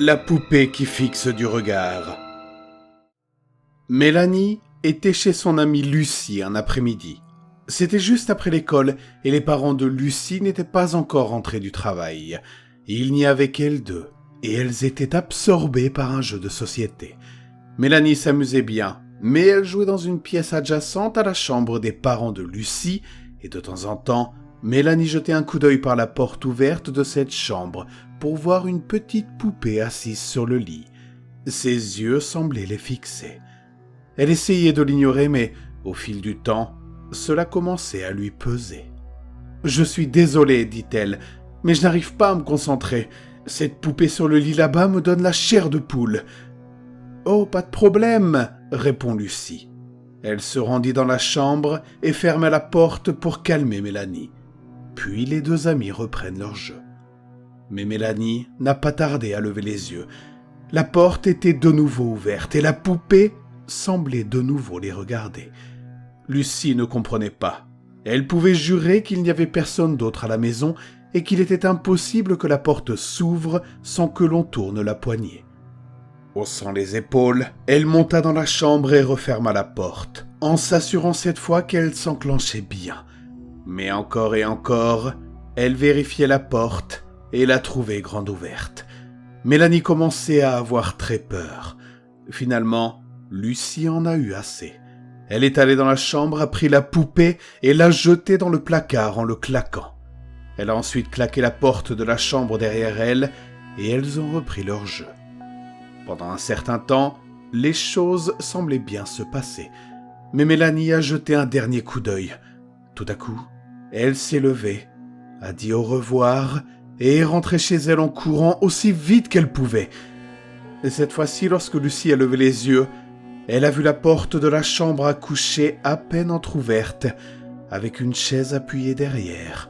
La poupée qui fixe du regard. Mélanie était chez son amie Lucie un après-midi. C'était juste après l'école et les parents de Lucie n'étaient pas encore rentrés du travail. Il n'y avait qu'elles deux et elles étaient absorbées par un jeu de société. Mélanie s'amusait bien, mais elle jouait dans une pièce adjacente à la chambre des parents de Lucie et de temps en temps, Mélanie jetait un coup d'œil par la porte ouverte de cette chambre pour voir une petite poupée assise sur le lit. Ses yeux semblaient les fixer. Elle essayait de l'ignorer, mais au fil du temps, cela commençait à lui peser. « Je suis désolée, dit-elle, mais je n'arrive pas à me concentrer. Cette poupée sur le lit là-bas me donne la chair de poule. »« Oh, pas de problème, » répond Lucie. Elle se rendit dans la chambre et ferma la porte pour calmer Mélanie. Puis les deux amies reprennent leur jeu. Mais Mélanie n'a pas tardé à lever les yeux. La porte était de nouveau ouverte et la poupée semblait de nouveau les regarder. Lucie ne comprenait pas. Elle pouvait jurer qu'il n'y avait personne d'autre à la maison et qu'il était impossible que la porte s'ouvre sans que l'on tourne la poignée. Haussant les épaules, elle monta dans la chambre et referma la porte, en s'assurant cette fois qu'elle s'enclenchait bien. Mais encore et encore, elle vérifiait la porte et la trouvait grande ouverte. Mélanie commençait à avoir très peur. Finalement, Lucie en a eu assez. Elle est allée dans la chambre, a pris la poupée et l'a jetée dans le placard en le claquant. Elle a ensuite claqué la porte de la chambre derrière elle et elles ont repris leur jeu. Pendant un certain temps, les choses semblaient bien se passer. Mais Mélanie a jeté un dernier coup d'œil. Tout à coup, elle s'est levée, a dit au revoir et est rentrée chez elle en courant aussi vite qu'elle pouvait. Et cette fois-ci, lorsque Lucie a levé les yeux, elle a vu la porte de la chambre à coucher à peine entr'ouverte, avec une chaise appuyée derrière.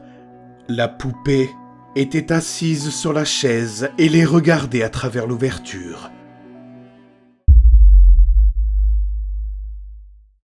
La poupée était assise sur la chaise et les regardait à travers l'ouverture.